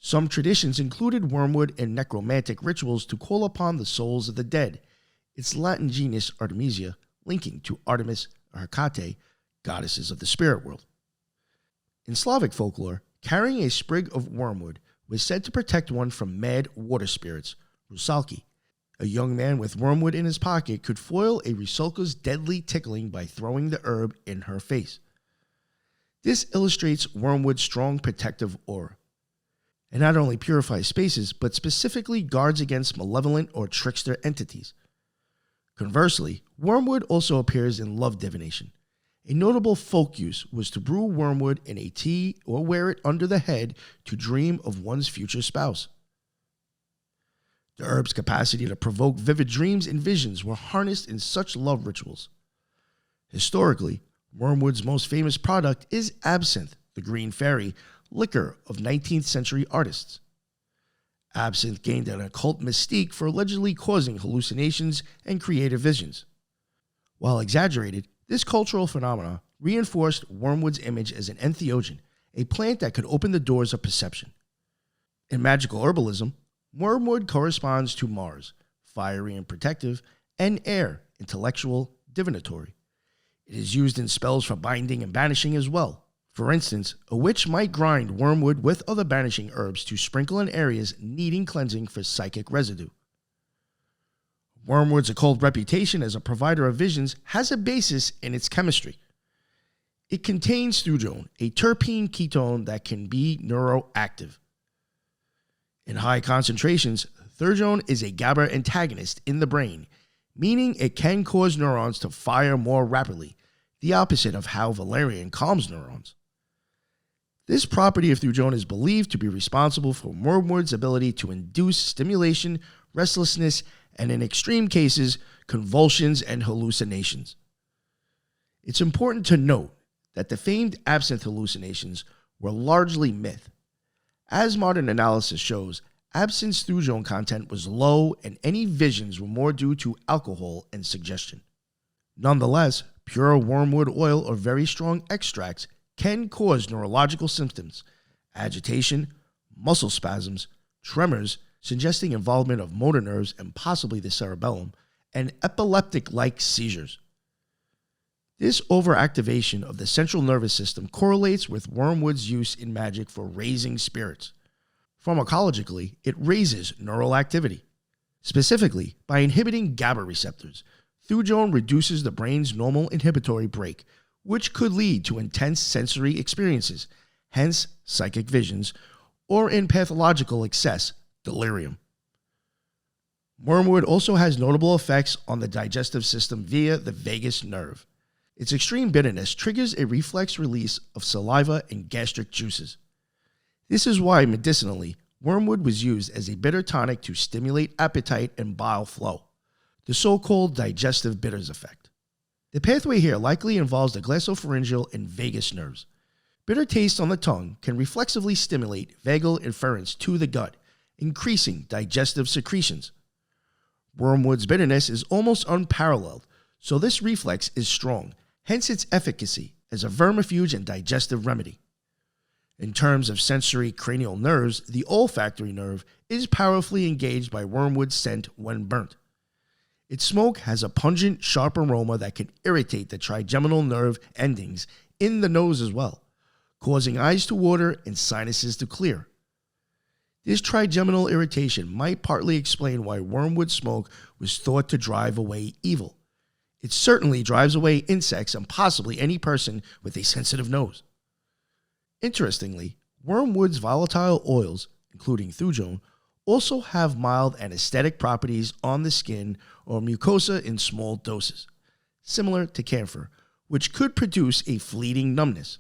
Some traditions included wormwood in necromantic rituals to call upon the souls of the dead, its Latin genus Artemisia linking to Artemis or Hecate, goddesses of the spirit world. In Slavic folklore, carrying a sprig of wormwood was said to protect one from mad water spirits, rusalki. A young man with wormwood in his pocket could foil a rusalka's deadly tickling by throwing the herb in her face. This illustrates wormwood's strong protective aura. It not only purifies spaces, but specifically guards against malevolent or trickster entities. Conversely, wormwood also appears in love divination. A notable folk use was to brew wormwood in a tea or wear it under the head to dream of one's future spouse. The herb's capacity to provoke vivid dreams and visions were harnessed in such love rituals. Historically, wormwood's most famous product is absinthe, the green fairy, liquor of 19th century artists. Absinthe gained an occult mystique for allegedly causing hallucinations and creative visions. While exaggerated, this cultural phenomenon reinforced wormwood's image as an entheogen, a plant that could open the doors of perception. In magical herbalism, wormwood corresponds to Mars, fiery and protective, and air, intellectual, divinatory. It is used in spells for binding and banishing as well. For instance, a witch might grind wormwood with other banishing herbs to sprinkle in areas needing cleansing for psychic residue. Wormwood's occult reputation as a provider of visions has a basis in its chemistry. It contains thujone, a terpene ketone that can be neuroactive. In high concentrations, thujone is a GABA antagonist in the brain, meaning it can cause neurons to fire more rapidly, the opposite of how valerian calms neurons. This property of thujone is believed to be responsible for wormwood's ability to induce stimulation, restlessness, and in extreme cases, convulsions and hallucinations. It's important to note that the famed absinthe hallucinations were largely myth. As modern analysis shows, absinthe's thujone content was low and any visions were more due to alcohol and suggestion. Nonetheless, pure wormwood oil or very strong extracts can cause neurological symptoms, agitation, muscle spasms, tremors, suggesting involvement of motor nerves and possibly the cerebellum, and epileptic-like seizures. This overactivation of the central nervous system correlates with wormwood's use in magic for raising spirits. Pharmacologically, it raises neural activity. Specifically, by inhibiting GABA receptors, thujone reduces the brain's normal inhibitory brake, which could lead to intense sensory experiences, hence psychic visions, or in pathological excess, delirium. Wormwood also has notable effects on the digestive system via the vagus nerve. Its extreme bitterness triggers a reflex release of saliva and gastric juices. This is why, medicinally, wormwood was used as a bitter tonic to stimulate appetite and bile flow, the so-called digestive bitters effect. The pathway here likely involves the glossopharyngeal and vagus nerves. Bitter taste on the tongue can reflexively stimulate vagal efferents to the gut, increasing digestive secretions. Wormwood's bitterness is almost unparalleled, so this reflex is strong, hence its efficacy as a vermifuge and digestive remedy. In terms of sensory cranial nerves, the olfactory nerve is powerfully engaged by wormwood scent when burnt. Its smoke has a pungent, sharp aroma that can irritate the trigeminal nerve endings in the nose as well, causing eyes to water and sinuses to clear. This trigeminal irritation might partly explain why wormwood smoke was thought to drive away evil. It certainly drives away insects and possibly any person with a sensitive nose. Interestingly, wormwood's volatile oils, including thujone, also have mild anesthetic properties on the skin or mucosa in small doses, similar to camphor, which could produce a fleeting numbness,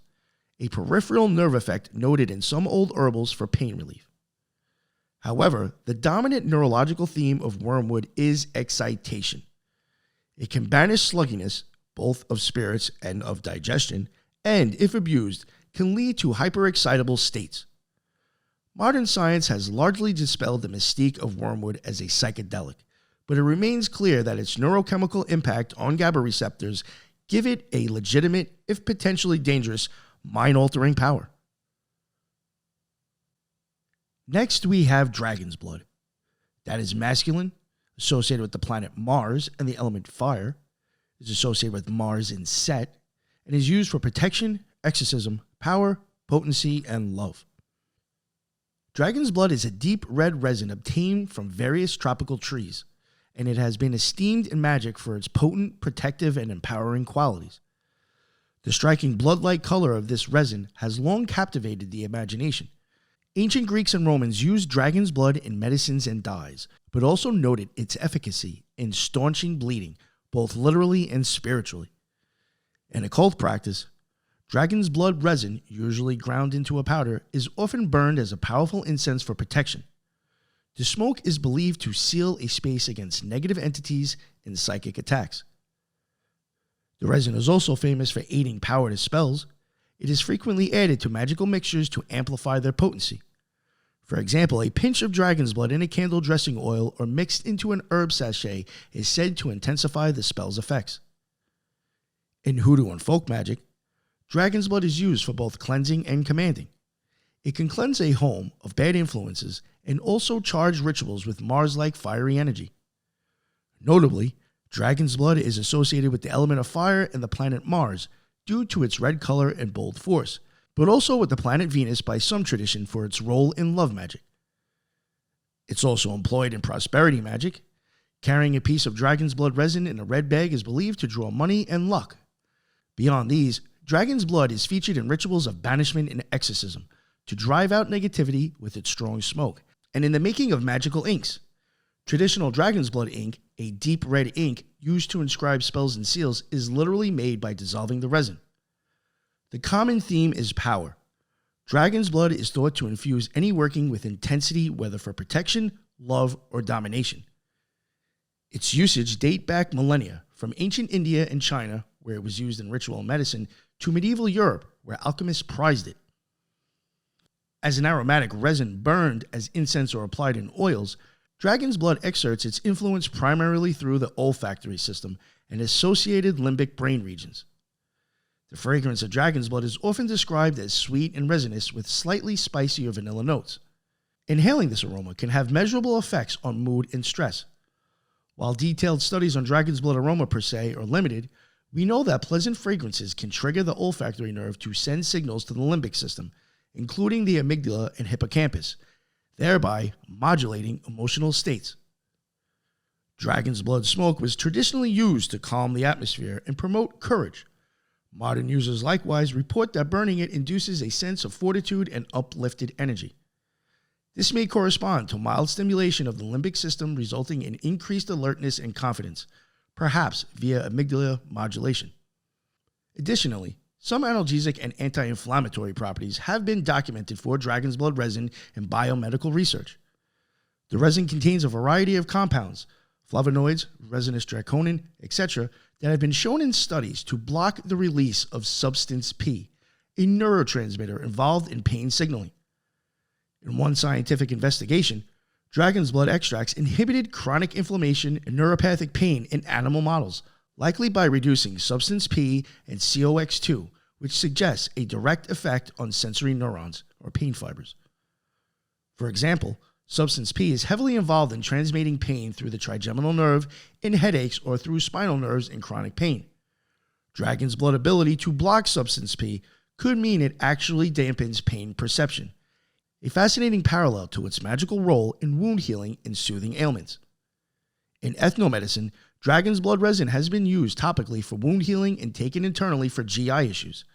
a peripheral nerve effect noted in some old herbals for pain relief. However, the dominant neurological theme of wormwood is excitation. It can banish sluggishness, both of spirits and of digestion, and, if abused, can lead to hyperexcitable states. Modern science has largely dispelled the mystique of wormwood as a psychedelic, but it remains clear that its neurochemical impact on GABA receptors give it a legitimate, if potentially dangerous, mind-altering power. Next, we have dragon's blood. That is masculine, associated with the planet Mars and the element fire, is associated with Mars in Set, and is used for protection, exorcism, power, potency, and love. Dragon's blood is a deep red resin obtained from various tropical trees, and it has been esteemed in magic for its potent, protective, and empowering qualities. The striking blood-like color of this resin has long captivated the imagination. Ancient Greeks and Romans used dragon's blood in medicines and dyes, but also noted its efficacy in staunching bleeding, both literally and spiritually. In occult practice, dragon's blood resin, usually ground into a powder, is often burned as a powerful incense for protection. The smoke is believed to seal a space against negative entities and psychic attacks. The resin is also famous for aiding power to spells. It is frequently added to magical mixtures to amplify their potency. For example, a pinch of dragon's blood in a candle dressing oil or mixed into an herb sachet is said to intensify the spell's effects. In hoodoo and folk magic, dragon's blood is used for both cleansing and commanding. It can cleanse a home of bad influences and also charge rituals with Mars-like fiery energy. Notably, dragon's blood is associated with the element of fire and the planet Mars due to its red color and bold force, but also with the planet Venus by some tradition for its role in love magic. It's also employed in prosperity magic. Carrying a piece of dragon's blood resin in a red bag is believed to draw money and luck. Beyond these, dragon's blood is featured in rituals of banishment and exorcism to drive out negativity with its strong smoke, and in the making of magical inks. Traditional dragon's blood ink, a deep red ink used to inscribe spells and seals, is literally made by dissolving the resin. The common theme is power. Dragon's blood is thought to infuse any working with intensity, whether for protection, love, or domination. Its usage date back millennia, from ancient India and China, where it was used in ritual medicine, to medieval Europe, where alchemists prized it. As an aromatic resin burned as incense or applied in oils, dragon's blood exerts its influence primarily through the olfactory system and associated limbic brain regions. The fragrance of dragon's blood is often described as sweet and resinous with slightly spicy or vanilla notes. Inhaling this aroma can have measurable effects on mood and stress. While detailed studies on dragon's blood aroma per se are limited, we know that pleasant fragrances can trigger the olfactory nerve to send signals to the limbic system, including the amygdala and hippocampus, thereby modulating emotional states. Dragon's blood smoke was traditionally used to calm the atmosphere and promote courage. Modern users likewise report that burning it induces a sense of fortitude and uplifted energy. This may correspond to mild stimulation of the limbic system, resulting in increased alertness and confidence, perhaps via amygdala modulation. Additionally, some analgesic and anti-inflammatory properties have been documented for dragon's blood resin in biomedical research. The resin contains a variety of compounds, flavonoids, resinous draconin, etc., that have been shown in studies to block the release of substance P, a neurotransmitter involved in pain signaling. In one scientific investigation, dragon's blood extracts inhibited chronic inflammation and neuropathic pain in animal models, likely by reducing substance P and COX2, which suggests a direct effect on sensory neurons, or pain fibers. For example, substance P is heavily involved in transmitting pain through the trigeminal nerve in headaches or through spinal nerves in chronic pain. Dragon's blood ability to block substance P could mean it actually dampens pain perception, a fascinating parallel to its magical role in wound healing and soothing ailments. In ethnomedicine, dragon's blood resin has been used topically for wound healing and taken internally for GI issues.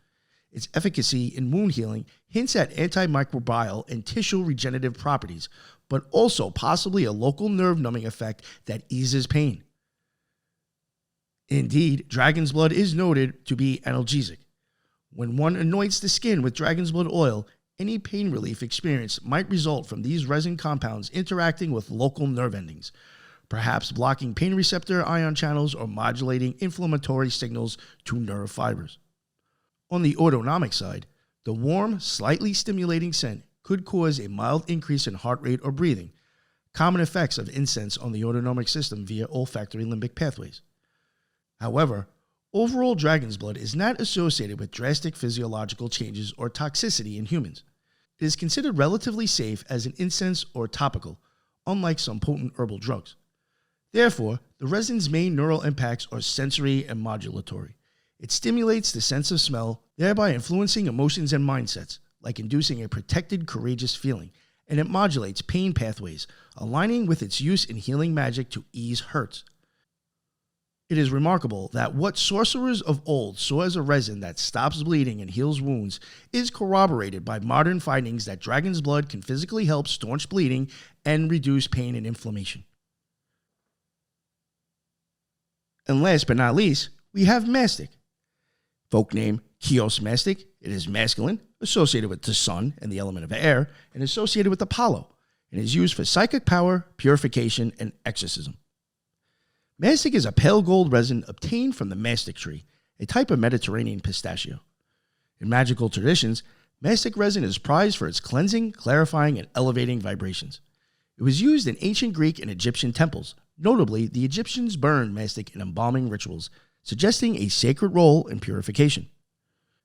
Its efficacy in wound healing hints at antimicrobial and tissue regenerative properties, but also possibly a local nerve numbing effect that eases pain. Indeed, dragon's blood is noted to be analgesic. When one anoints the skin with dragon's blood oil, any pain relief experienced might result from these resin compounds interacting with local nerve endings, perhaps blocking pain receptor ion channels or modulating inflammatory signals to nerve fibers. On the autonomic side, the warm, slightly stimulating scent could cause a mild increase in heart rate or breathing, common effects of incense on the autonomic system via olfactory limbic pathways. However, overall dragon's blood is not associated with drastic physiological changes or toxicity in humans. It is considered relatively safe as an incense or topical, unlike some potent herbal drugs. Therefore, the resin's main neural impacts are sensory and modulatory. It stimulates the sense of smell, thereby influencing emotions and mindsets, like inducing a protected, courageous feeling, and it modulates pain pathways, aligning with its use in healing magic to ease hurts. It is remarkable that what sorcerers of old saw as a resin that stops bleeding and heals wounds is corroborated by modern findings that dragon's blood can physically help staunch bleeding and reduce pain and inflammation. And last but not least, we have mastic. Folk name Chios mastic. It is masculine, associated with the sun and the element of air, and associated with Apollo, and is used for psychic power, purification, and exorcism. Mastic is a pale gold resin obtained from the mastic tree, a type of Mediterranean pistachio. In magical traditions, mastic resin is prized for its cleansing, clarifying, and elevating vibrations. It was used in ancient Greek and Egyptian temples. Notably, the Egyptians burned mastic in embalming rituals, suggesting a sacred role in purification.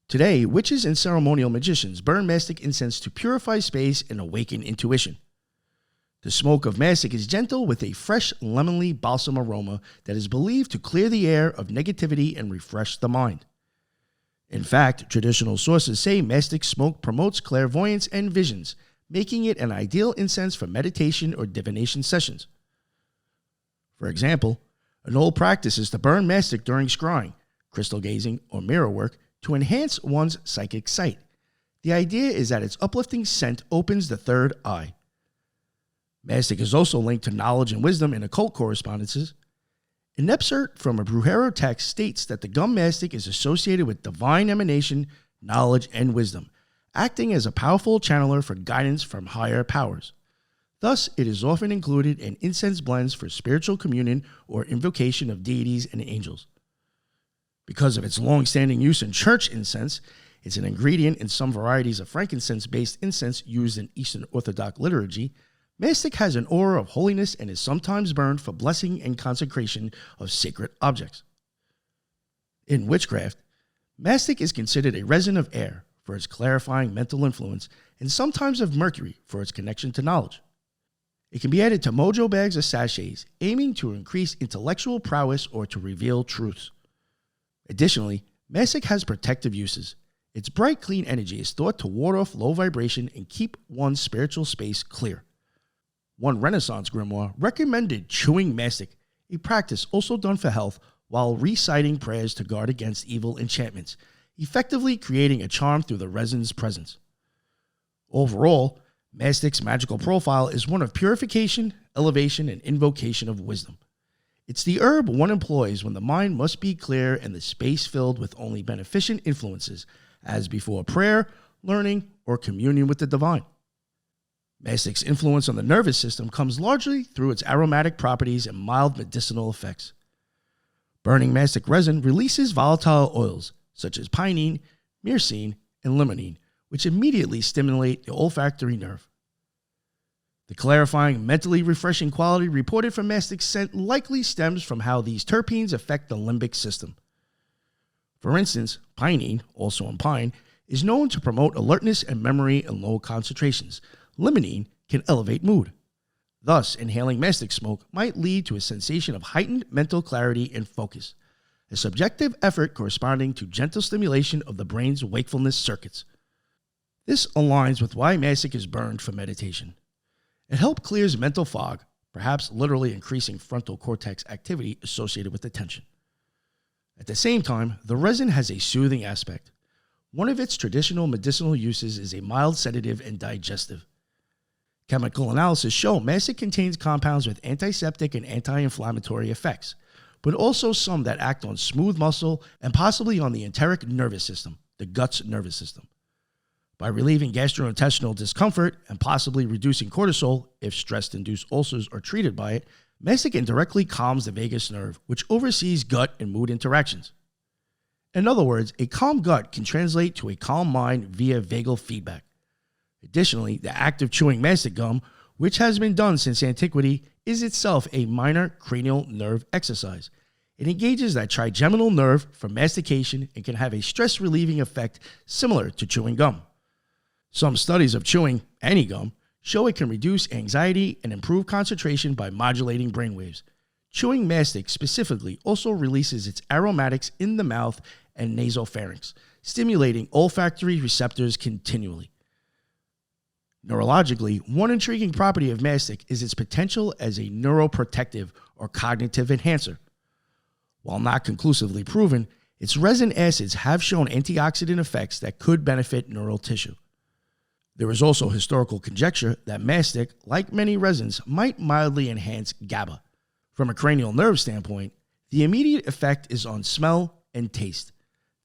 Today, witches and ceremonial magicians burn mastic incense to purify space and awaken intuition. The smoke of mastic is gentle with a fresh, lemonly balsam aroma that is believed to clear the air of negativity and refresh the mind. In fact, traditional sources say mastic smoke promotes clairvoyance and visions, making it an ideal incense for meditation or divination sessions. For example, an old practice is to burn mastic during scrying, crystal gazing, or mirror work to enhance one's psychic sight. The idea is that its uplifting scent opens the third eye. Mastic is also linked to knowledge and wisdom in occult correspondences. An excerpt from a Brujero text states that the gum mastic is associated with divine emanation, knowledge, and wisdom, acting as a powerful channeler for guidance from higher powers. Thus, it is often included in incense blends for spiritual communion or invocation of deities and angels. Because of its long-standing use in church incense, it's an ingredient in some varieties of frankincense-based incense used in Eastern Orthodox liturgy. Mastic has an aura of holiness and is sometimes burned for blessing and consecration of sacred objects. In witchcraft, mastic is considered a resin of air for its clarifying mental influence and sometimes of mercury for its connection to knowledge. It can be added to mojo bags or sachets, aiming to increase intellectual prowess or to reveal truths. Additionally, mastic has protective uses. Its bright, clean energy is thought to ward off low vibration and keep one's spiritual space clear. One Renaissance grimoire recommended chewing mastic, a practice also done for health, while reciting prayers to guard against evil enchantments, effectively creating a charm through the resin's presence. Overall, mastic's magical profile is one of purification, elevation, and invocation of wisdom. It's the herb one employs when the mind must be clear and the space filled with only beneficent influences, as before prayer, learning, or communion with the divine. Mastic's influence on the nervous system comes largely through its aromatic properties and mild medicinal effects. Burning mastic resin releases volatile oils, such as pinene, myrcene, and limonene, which immediately stimulate the olfactory nerve. The clarifying, mentally refreshing quality reported from mastic scent likely stems from how these terpenes affect the limbic system. For instance, pinene, also in pine, is known to promote alertness and memory in low concentrations. Limonene can elevate mood. Thus, inhaling mastic smoke might lead to a sensation of heightened mental clarity and focus, a subjective effort corresponding to gentle stimulation of the brain's wakefulness circuits. This aligns with why mastic is burned for meditation. It helps clears mental fog, perhaps literally increasing frontal cortex activity associated with attention. At the same time, the resin has a soothing aspect. One of its traditional medicinal uses is a mild sedative and digestive. Chemical analysis show mastic contains compounds with antiseptic and anti-inflammatory effects, but also some that act on smooth muscle and possibly on the enteric nervous system, the gut's nervous system. By relieving gastrointestinal discomfort and possibly reducing cortisol if stress-induced ulcers are treated by it, mastic indirectly calms the vagus nerve, which oversees gut and mood interactions. In other words, a calm gut can translate to a calm mind via vagal feedback. Additionally, the act of chewing mastic gum, which has been done since antiquity, is itself a minor cranial nerve exercise. It engages that trigeminal nerve for mastication and can have a stress-relieving effect similar to chewing gum. Some studies of chewing any gum show it can reduce anxiety and improve concentration by modulating brainwaves. Chewing mastic specifically also releases its aromatics in the mouth and nasopharynx, stimulating olfactory receptors continually. Neurologically, one intriguing property of mastic is its potential as a neuroprotective or cognitive enhancer. While not conclusively proven, its resin acids have shown antioxidant effects that could benefit neural tissue. There is also historical conjecture that mastic, like many resins, might mildly enhance GABA. From a cranial nerve standpoint, the immediate effect is on smell and taste.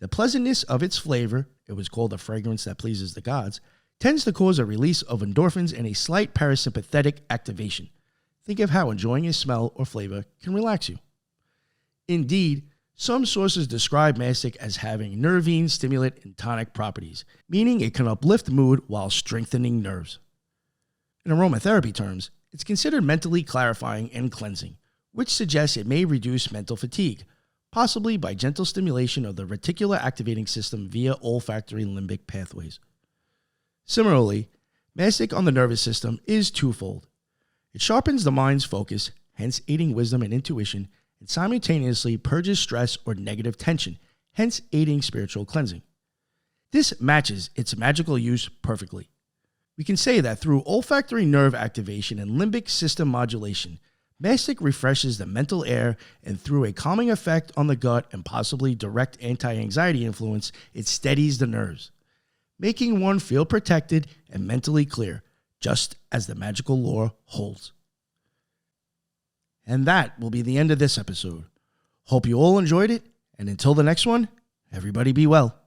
The pleasantness of its flavor, it was called a fragrance that pleases the gods, tends to cause a release of endorphins and a slight parasympathetic activation. Think of how enjoying a smell or flavor can relax you. Indeed, some sources describe mastic as having nervine, stimulant, and tonic properties, meaning it can uplift mood while strengthening nerves. In aromatherapy terms, it's considered mentally clarifying and cleansing, which suggests it may reduce mental fatigue, possibly by gentle stimulation of the reticular activating system via olfactory limbic pathways. Similarly, mastic on the nervous system is twofold. It sharpens the mind's focus, hence aiding wisdom and intuition, and simultaneously purges stress or negative tension, hence aiding spiritual cleansing. This matches its magical use perfectly. We can say that through olfactory nerve activation and limbic system modulation, mastic refreshes the mental air, and through a calming effect on the gut and possibly direct anti-anxiety influence, it steadies the nerves, making one feel protected and mentally clear, just as the magical lore holds. And that will be the end of this episode. Hope you all enjoyed it, and until the next one, everybody be well.